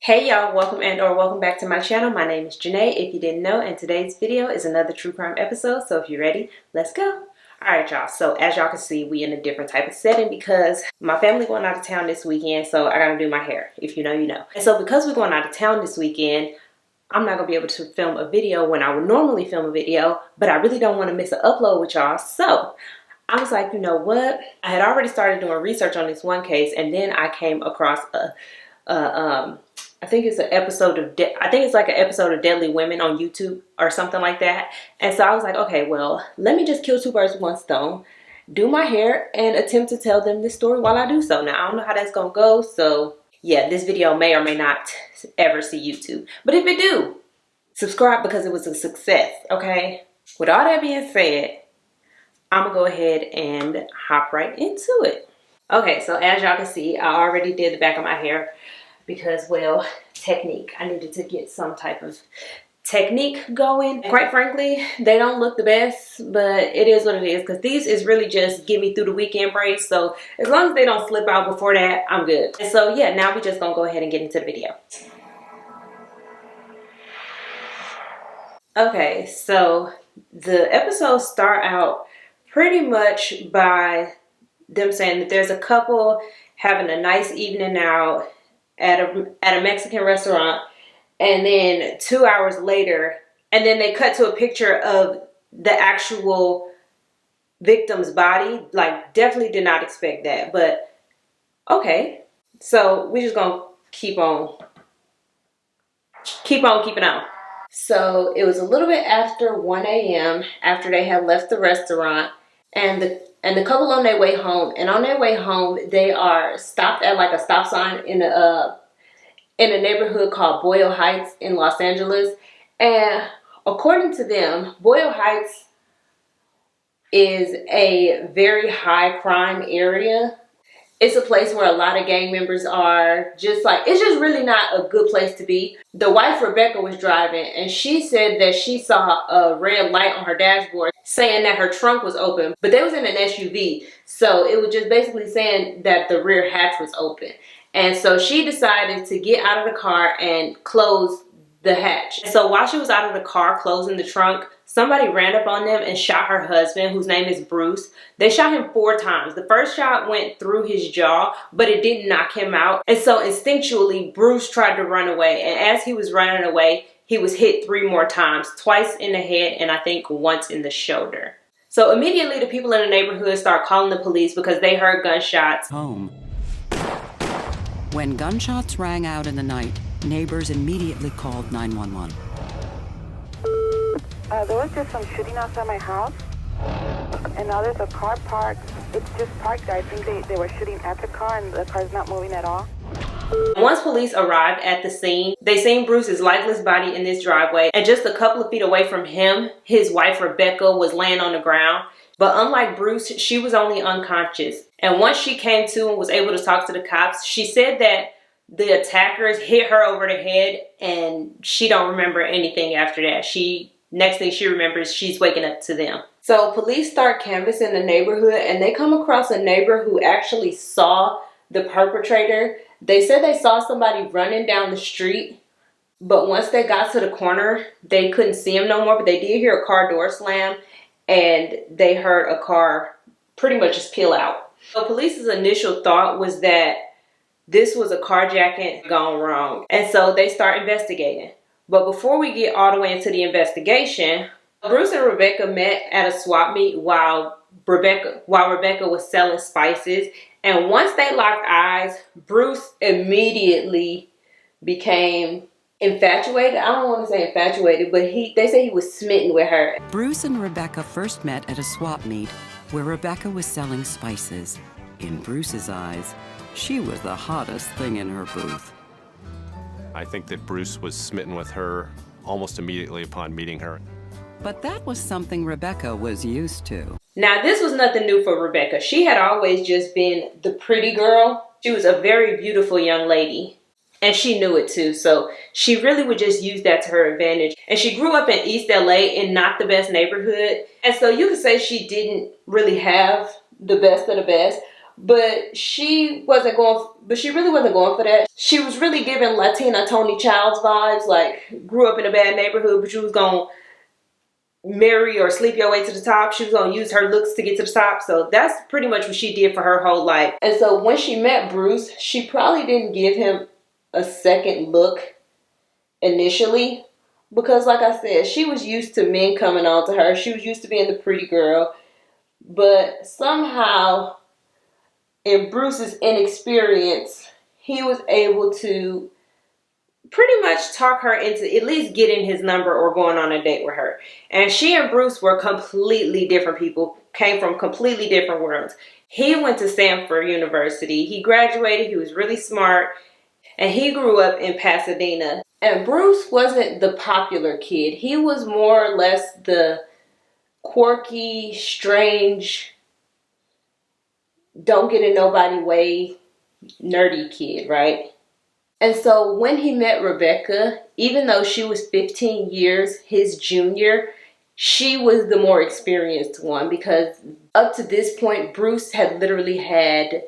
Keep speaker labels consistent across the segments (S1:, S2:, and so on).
S1: Hey y'all, welcome back to my channel. My name is Janae, if you didn't know, and today's video is another true crime episode. So if you're ready, let's go. Alright y'all, so as y'all can see, we in a different type of setting because my family going out of town this weekend, so I gotta do my hair. If you know, you know. And so because we're going out of town this weekend, I'm not gonna be able to film a video when I would normally film a video, but I really don't want to miss an upload with y'all. So I was like, you know what? I had already started doing research on this one case, and then I came across I think it's an episode of like an episode of Deadly Women on YouTube or something like that. And so I was like, okay, well, let me just kill two birds with one stone, do my hair and attempt to tell them this story while I do so. Now, I don't know how that's gonna go, so yeah, this video may or may not ever see YouTube. But if it do, subscribe because it was a success, okay? With all that being said, I'm gonna go ahead and hop right into it. Okay, so as y'all can see, I already did the back of my hair because, well, technique. I needed to get some type of technique going. Quite frankly, they don't look the best, but it is what it is because these is really just get me through the weekend braids. So as long as they don't slip out before that, I'm good. And so yeah, now we just gonna go ahead and get into the video. Okay, so the episodes start out pretty much by them saying that there's a couple having a nice evening out at a Mexican restaurant, and then 2 hours later, and then they cut to a picture of the actual victim's body. Like, definitely did not expect that, but okay. So we just gonna keep on keeping on. So it was a little bit after 1 a.m. after they had left the restaurant, and the couple on their way home. And on their way home, they are stopped at like a stop sign in a neighborhood called Boyle Heights in Los Angeles. And according to them, Boyle Heights is a very high crime area. It's a place where a lot of gang members are. Just like, it's just really not a good place to be. The wife, Rebecca, was driving, and she said that she saw a red light on her dashboard saying that her trunk was open, but they was in an SUV. So it was just basically saying that the rear hatch was open. And so she decided to get out of the car and close the hatch. So while she was out of the car closing the trunk, somebody ran up on them and shot her husband, whose name is Bruce. They shot him 4 times. The first shot went through his jaw, but it didn't knock him out. And so instinctually, Bruce tried to run away. And as he was running away, he was hit 3 more times, twice in the head and I think once in the shoulder. So immediately the people in the neighborhood start calling the police because they heard gunshots.
S2: Home. When gunshots rang out in the night, neighbors immediately called 911.
S3: There was just some shooting outside my house, and now there's a car parked. It's just parked there. I think they were shooting at the car, and the car's not moving at all.
S1: Once police arrived at the scene, they seen Bruce's lifeless body in this driveway, and just a couple of feet away from him, his wife Rebecca was laying on the ground. But unlike Bruce, she was only unconscious. And once she came to and was able to talk to the cops, she said that the attackers hit her over the head and she don't remember anything after that. Next thing she remembers, she's waking up to them. So police start canvassing the neighborhood, and they come across a neighbor who actually saw the perpetrator. They said they saw somebody running down the street, but once they got to the corner, they couldn't see him no more, but they did hear a car door slam, and they heard a car pretty much just peel out. So police's initial thought was that this was a carjacking gone wrong, and so they start investigating. But before we get all the way into the investigation, Bruce and Rebecca met at a swap meet while Rebecca was selling spices. And once they locked eyes, Bruce immediately became infatuated. I don't want to say infatuated, but they say he was smitten with her.
S2: Bruce and Rebecca first met at a swap meet where Rebecca was selling spices. In Bruce's eyes, she was the hottest thing in her booth.
S4: I think that Bruce was smitten with her almost immediately upon meeting her.
S2: But that was something Rebecca was used to.
S1: Now, this was nothing new for Rebecca. She had always just been the pretty girl. She was a very beautiful young lady, and she knew it too. So she really would just use that to her advantage. And she grew up in East LA in not the best neighborhood. And so you could say she didn't really have the best of the best. but she wasn't going. But she really wasn't going for that. She was really giving Latina Tony Childs vibes, like grew up in a bad neighborhood, but she was gonna marry or sleep your way to the top. She was gonna use her looks to get to the top. So that's pretty much what she did for her whole life. And so when she met Bruce, she probably didn't give him a second look initially, because like I said, she was used to men coming on to her. She was used to being the pretty girl. But somehow, in Bruce's inexperience, he was able to pretty much talk her into at least getting his number or going on a date with her. And she and Bruce were completely different people, came from completely different worlds. He went to Stanford University. He graduated. He was really smart. And he grew up in Pasadena. And Bruce wasn't the popular kid. He was more or less the quirky, strange, don't get in nobody's way, nerdy kid, right? And so when he met Rebecca, even though she was 15 years his junior, she was the more experienced one, because up to this point, Bruce had literally had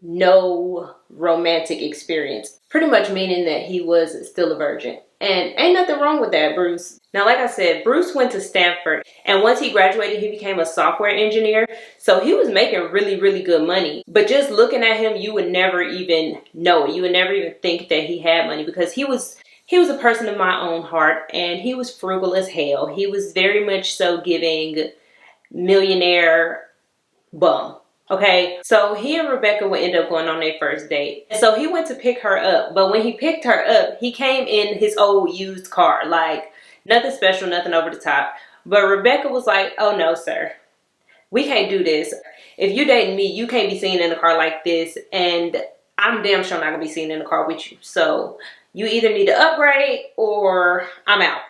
S1: no romantic experience. Pretty much meaning that he was still a virgin. And ain't nothing wrong with that, Bruce. Now, like I said, Bruce went to Stanford. And once he graduated, he became a software engineer. So he was making really, really good money. But just looking at him, you would never even know it. You would never even think that he had money, because he was a person of my own heart. And he was frugal as hell. He was very much so giving millionaire bum. Okay, so he and Rebecca would end up going on their first date. And so he went to pick her up. But when he picked her up, he came in his old used car. Like, nothing special, nothing over the top. But Rebecca was like, oh no, sir. We can't do this. If you're dating me, you can't be seen in a car like this. And I'm damn sure not going to be seen in a car with you. So you either need to upgrade or I'm out.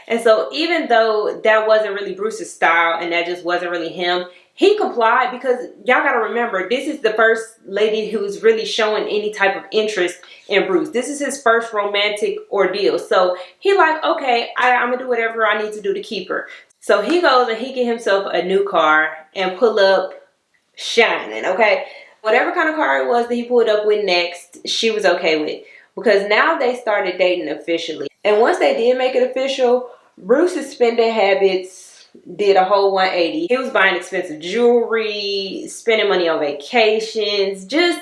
S1: And so even though that wasn't really Bruce's style and that just wasn't really him, he complied, because y'all got to remember, this is the first lady who's really showing any type of interest in Bruce. This is his first romantic ordeal. So he like, okay, I'm going to do whatever I need to do to keep her. So he goes and he get himself a new car and pull up shining, okay? Whatever kind of car it was that he pulled up with next, she was okay with. Because now they started dating officially. And once they did make it official, Bruce's spending habits did a whole 180. He was buying expensive jewelry, spending money on vacations, just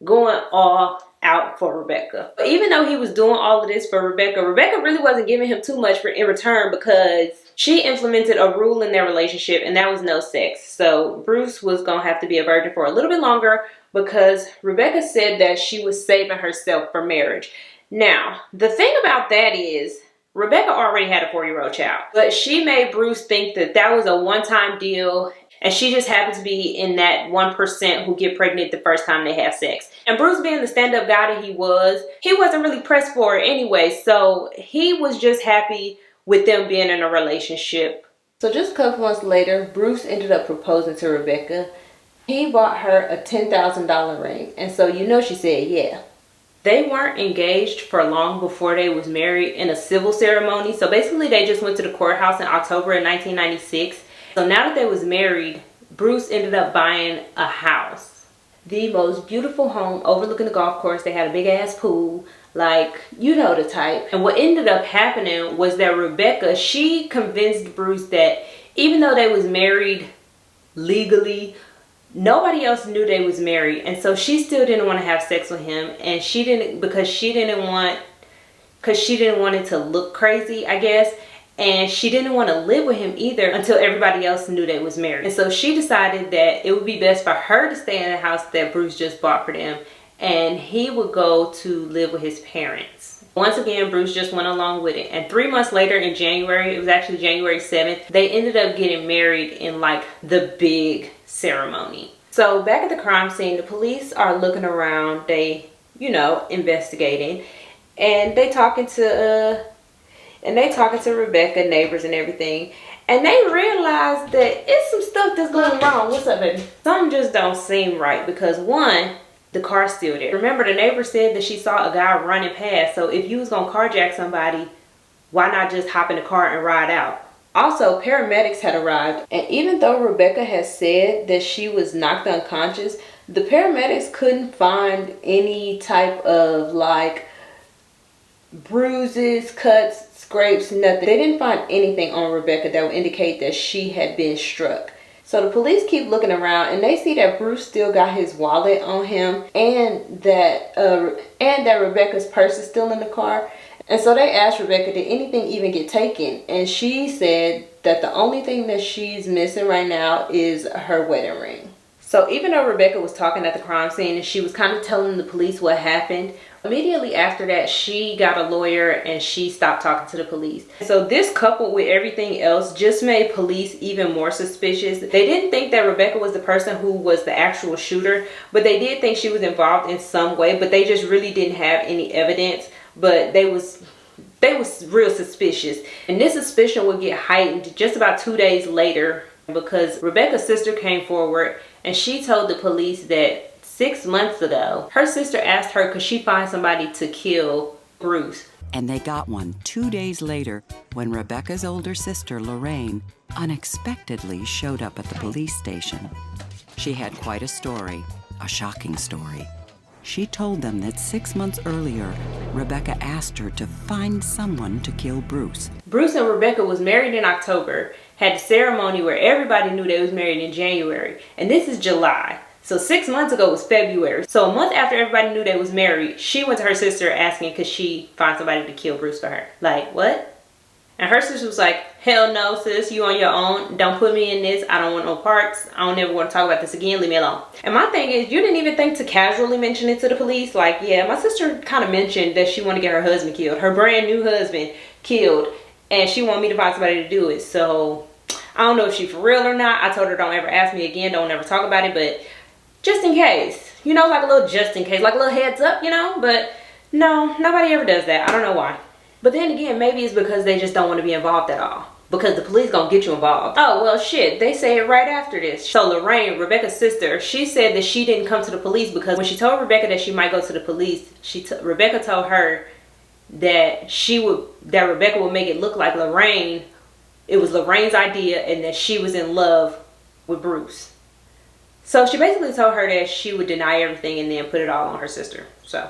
S1: going all out for Rebecca. But even though he was doing all of this for Rebecca, Rebecca really wasn't giving him too much in return, because she implemented a rule in their relationship, and that was no sex. So Bruce was gonna have to be a virgin for a little bit longer, because Rebecca said that she was saving herself for marriage. Now, the thing about that is, Rebecca already had a 4-year-old child, but she made Bruce think that that was a one-time deal, and she just happened to be in that 1% who get pregnant the first time they have sex. And Bruce, being the stand-up guy that he wasn't really pressed for it anyway, so he was just happy with them being in a relationship. So just a couple months later, Bruce ended up proposing to Rebecca. He bought her a $10,000 ring, and so you know she said yeah. They weren't engaged for long before they was married in a civil ceremony. So basically they just went to the courthouse in October of 1996. So now that they was married, Bruce ended up buying a house. The most beautiful home overlooking the golf course. They had a big ass pool, like, you know the type. And what ended up happening was that Rebecca, she convinced Bruce that even though they was married legally, nobody else knew they was married, and so she still didn't want to have sex with him, and she didn't, because she didn't want it to look crazy, I guess, and she didn't want to live with him either until everybody else knew they was married. And so she decided that it would be best for her to stay in the house that Bruce just bought for them, and he would go to live with his parents. Once again, Bruce just went along with it, and 3 months later in January, it was actually January 7th, they ended up getting married in like the big ceremony. So back at the crime scene, the police are looking around, they, you know, investigating, and they talking to Rebecca, neighbors and everything, and they realize that it's some stuff that's going wrong. What's up, baby? Something just don't seem right, because one, the car's still there. Remember, the neighbor said that she saw a guy running past, so if you was gonna carjack somebody, why not just hop in the car and ride out? Also, paramedics had arrived, and even though Rebecca had said that she was knocked unconscious, The paramedics couldn't find any type of like bruises, cuts, scrapes, nothing. They didn't find anything on Rebecca that would indicate that she had been struck. So the police keep looking around and they see that Bruce still got his wallet on him, and that Rebecca's purse is still in the car. And so they asked Rebecca, did anything even get taken? And she said that the only thing that she's missing right now is her wedding ring. So even though Rebecca was talking at the crime scene and she was kind of telling the police what happened, immediately after that, she got a lawyer and she stopped talking to the police. So this, coupled with everything else, just made police even more suspicious. They didn't think that Rebecca was the person who was the actual shooter, but they did think she was involved in some way, but they just really didn't have any evidence. But they was real suspicious. And this suspicion would get heightened just about 2 days later, because Rebecca's sister came forward and she told the police that 6 months ago, her sister asked her could she find somebody to kill Bruce.
S2: And they got one 2 days later when Rebecca's older sister, Lorraine, unexpectedly showed up at the police station. She had quite a story, a shocking story. She told them that 6 months earlier, Rebecca asked her to find someone to kill Bruce.
S1: Bruce and Rebecca was married in October, had the ceremony where everybody knew they was married in January, and this is July. So 6 months ago was February. So a month after everybody knew they was married, she went to her sister asking could she find somebody to kill Bruce for her. Like, what? And her sister was like, hell no, sis, you on your own. Don't put me in this. I don't want no parts. I don't ever want to talk about this again. Leave me alone. And my thing is, you didn't even think to casually mention it to the police. Like, yeah, my sister kind of mentioned that she wanted to get her husband killed, her brand new husband killed, and she wanted me to find somebody to do it. So I don't know if she for real or not. I told her don't ever ask me again. Don't ever talk about it. But just in case, you know, like a little just in case, like a little heads up, you know. But no, nobody ever does that. I don't know why. But then again, maybe it's because they just don't want to be involved at all. Because the police gonna get you involved. Oh, well, shit. They say it right after this. So Lorraine, Rebecca's sister, she said that she didn't come to the police because when she told Rebecca that she might go to the police, Rebecca told her that Rebecca would make it look like it was Lorraine's idea and that she was in love with Bruce. So she basically told her that she would deny everything and then put it all on her sister. So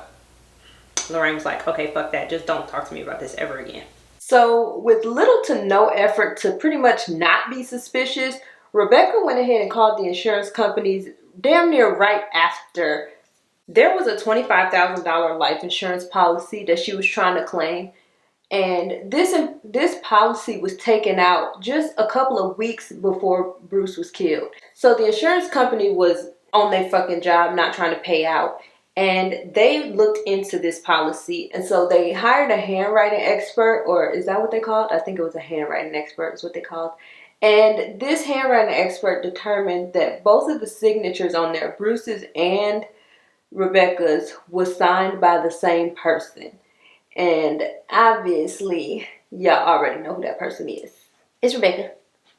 S1: Lorraine was like, okay, fuck that. Just don't talk to me about this ever again. So with little to no effort to pretty much not be suspicious, Rebecca went ahead and called the insurance companies damn near right after. There was a $25,000 life insurance policy that she was trying to claim. And this policy was taken out just a couple of weeks before Bruce was killed. So the insurance company was on their fucking job, not trying to pay out. And they looked into this policy. And so they hired a handwriting expert, or is that what they called? I think it was a handwriting expert is what they called. And this handwriting expert determined that both of the signatures on there, Bruce's and Rebecca's, was signed by the same person. And obviously, y'all already know who that person is. It's Rebecca.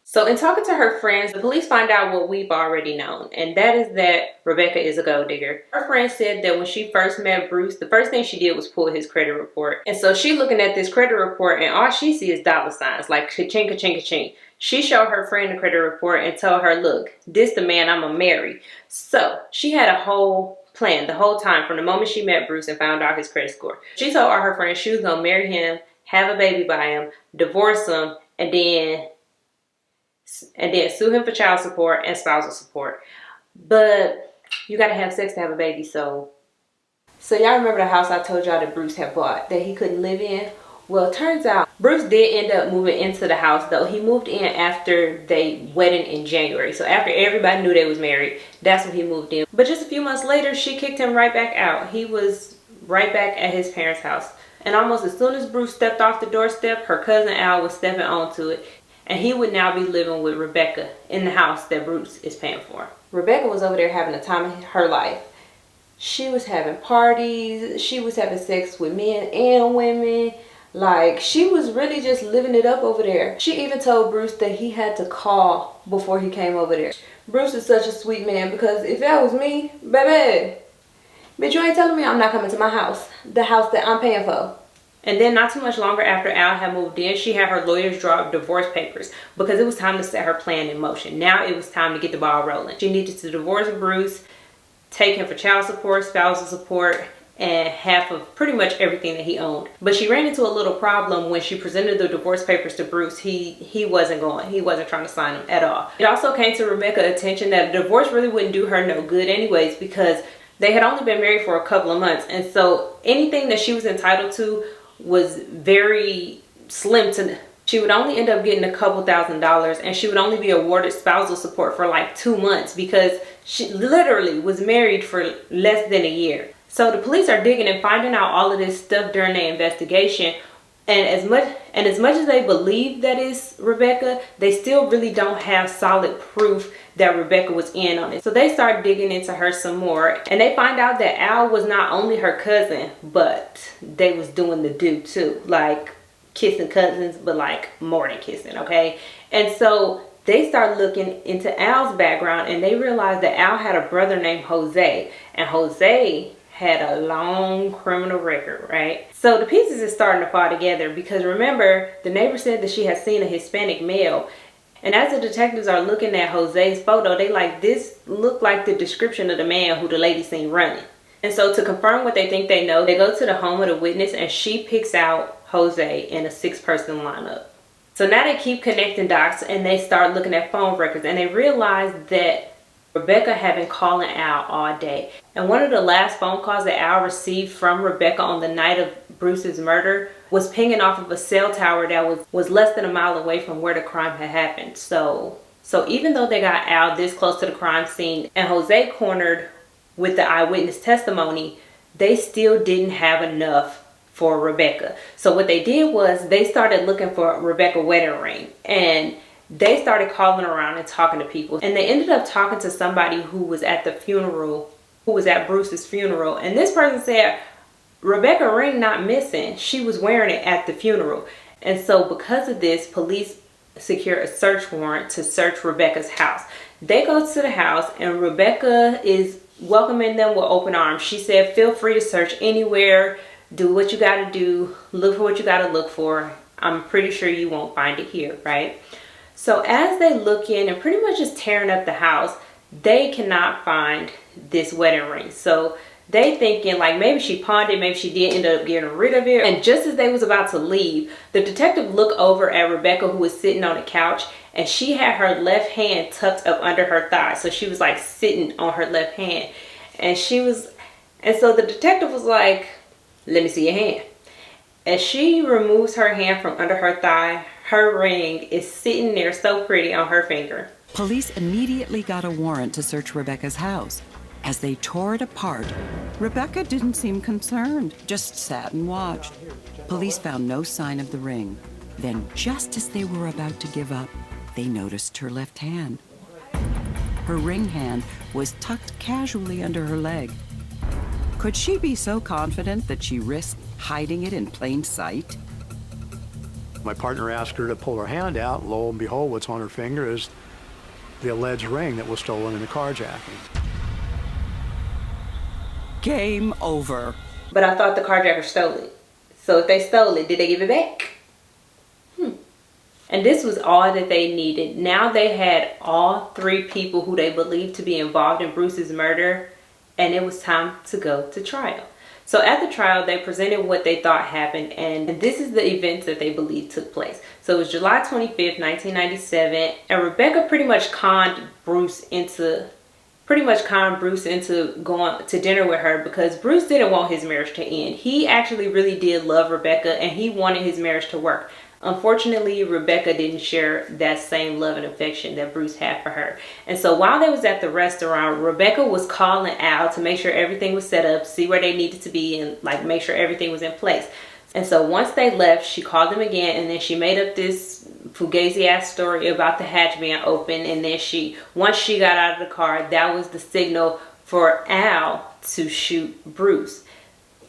S1: So in talking to her friends, the police find out what we've already known, and that is that Rebecca is a gold digger. Her friend said that when she first met Bruce, the first thing she did was pull his credit report. And so she looking at this credit report and all she sees is dollar signs, like ka-ching, ka-ching, ka-ching. She showed her friend the credit report and told her, look, this the man I'm gonna marry. So she had a whole plan the whole time from the moment she met Bruce and found out his credit score. She told all her friends she was gonna marry him, have a baby by him, divorce him, and then sue him for child support and spousal support. But you gotta have sex to have a baby. So y'all remember the house I told y'all that Bruce had bought that he couldn't live in? Well, it turns out Bruce did end up moving into the house, though. He moved in after they wedding in January. So after everybody knew they was married, that's when he moved in. But just a few months later, she kicked him right back out. He was right back at his parents' house. And almost as soon as Bruce stepped off the doorstep, her cousin Al was stepping onto it. And he would now be living with Rebecca in the house that Bruce is paying for. Rebecca was over there having the time of her life. She was having parties. She was having sex with men and women. Like, she was really just living it up over there. She even told Bruce that he had to call before he came over there. Bruce is such a sweet man, because if that was me, baby, bitch, you ain't telling me I'm not coming to my house. The house that I'm paying for. And then not too much longer after Al had moved in, she had her lawyers draw up divorce papers because it was time to set her plan in motion. Now it was time to get the ball rolling. She needed to divorce Bruce, take him for child support, spousal support, and half of pretty much everything that he owned. But she ran into a little problem when she presented the divorce papers to Bruce. He wasn't trying to sign them at all. It also came to Rebecca's attention that a divorce really wouldn't do her no good anyways, because they had only been married for a couple of months, and so anything that she was entitled to was very slim to. She would only end up getting a couple $1,000s, and she would only be awarded spousal support for like 2 months because she literally was married for less than a year. So the police are digging and finding out all of this stuff during their investigation. And as much as they believe that it's Rebecca, they still really don't have solid proof that Rebecca was in on it. So they start digging into her some more, and they find out that Al was not only her cousin, but they was doing the do too, like kissing cousins, but like more than kissing, okay? And so they start looking into Al's background, and they realized that Al had a brother named Jose, and Jose had a long criminal record, right? So the pieces is starting to fall together, because remember, the neighbor said that she had seen a Hispanic male, and as the detectives are looking at Jose's photo, they like, this looked like the description of the man who the lady seen running. And so to confirm what they think they know, they go to the home of the witness, and she picks out Jose in a 6-person lineup. So now they keep connecting dots, and they start looking at phone records, and they realize that Rebecca had been calling Al all day. And one of the last phone calls that Al received from Rebecca on the night of Bruce's murder was pinging off of a cell tower that was less than a mile away from where the crime had happened. So even though they got Al this close to the crime scene and Jose cornered with the eyewitness testimony, they still didn't have enough for Rebecca. So what they did was they started looking for Rebecca's wedding ring, and they started calling around and talking to people, and they ended up talking to somebody who was at the funeral, who was at Bruce's funeral, and this person said Rebecca's ring not missing, she was wearing it at the funeral. And so because of this, police secure a search warrant to search Rebecca's house. They go to the house, and Rebecca is welcoming them with open arms. She said, feel free to search anywhere, do what you got to do, look for what you got to look for. I'm pretty sure you won't find it here, right? So as they look in and pretty much just tearing up the house, they cannot find this wedding ring. So they thinking like maybe she pawned it, maybe she did end up getting rid of it. And just as they was about to leave, the detective looked over at Rebecca, who was sitting on the couch, and she had her left hand tucked up under her thigh. So she was like sitting on her left hand. And so the detective was like, let me see your hand. As she removes her hand from under her thigh, her ring is sitting there so pretty on her finger.
S2: Police immediately got a warrant to search Rebecca's house. As they tore it apart, Rebecca didn't seem concerned, just sat and watched. Police found no sign of the ring. Then, just as they were about to give up, they noticed her left hand. Her ring hand was tucked casually under her leg. Could she be so confident that she risked hiding it in plain sight?
S5: My partner asked her to pull her hand out. Lo and behold, what's on her finger is the alleged ring that was stolen in the carjacking.
S2: Game over.
S1: But I thought the carjacker stole it. So if they stole it, did they give it back? And this was all that they needed. Now they had all 3 people who they believed to be involved in Bruce's murder, and it was time to go to trial. So at the trial, they presented what they thought happened, and this is the events that they believe took place. So it was July 25th, 1997, and Rebecca pretty much conned Bruce into going to dinner with her, because Bruce didn't want his marriage to end. He actually really did love Rebecca, and he wanted his marriage to work. Unfortunately, Rebecca didn't share that same love and affection that Bruce had for her. And so while they was at the restaurant, Rebecca was calling Al to make sure everything was set up, see where they needed to be, and like make sure everything was in place. And so once they left, she called them again, and then she made up this fugazi ass story about the hatch being open. And then once she got out of the car, that was the signal for Al to shoot Bruce.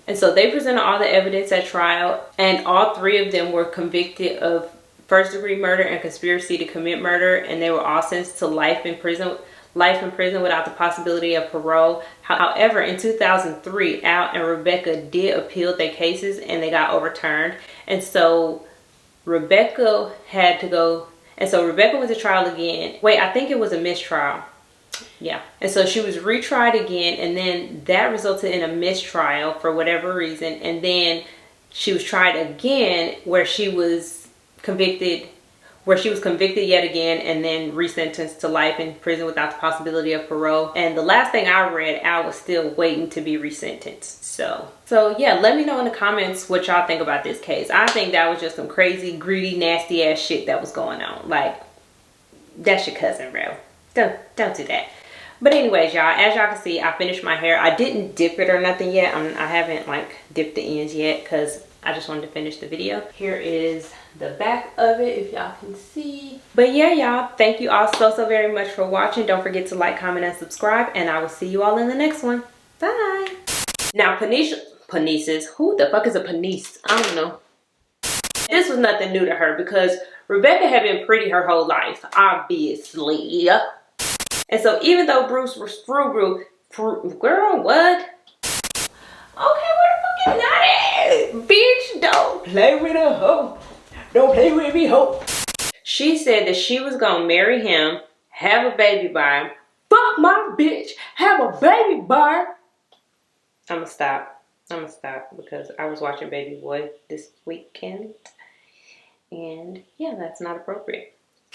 S1: And so they presented all the evidence at trial, and all 3 of them were convicted of first-degree murder and conspiracy to commit murder, and they were all sentenced to life in prison without the possibility of parole. However, in 2003, Al and Rebecca did appeal their cases, and they got overturned. And so Rebecca went to trial again. Wait, I think it was a mistrial. Yeah. And so she was retried again, and then that resulted in a mistrial for whatever reason. And then she was tried again where she was convicted yet again, and then resentenced to life in prison without the possibility of parole. And the last thing I read, Al was still waiting to be resentenced. So yeah, let me know in the comments what y'all think about this case. I think that was just some crazy, greedy, nasty ass shit that was going on. Like, that's your cousin, bro. Don't do that. But anyways, y'all, as y'all can see, I finished my hair. I didn't dip it or nothing yet. I haven't like dipped the ends yet because I just wanted to finish the video. Here is the back of it, if y'all can see. But yeah, y'all, thank you all so very much for watching. Don't forget to like, comment, and subscribe, and I will see you all in the next one. Bye. Now, Panices, who the fuck is a Panice? I don't know. This was nothing new to her because Rebecca had been pretty her whole life, obviously. And so even though Bruce was girl, what? Okay, where the fuck is that? Bitch, don't play with a hoe. Don't play with me, hoe. She said that she was gonna marry him, have a baby by him. Fuck my bitch, have a baby by him. I'ma stop because I was watching Baby Boy this weekend. And yeah, that's not appropriate.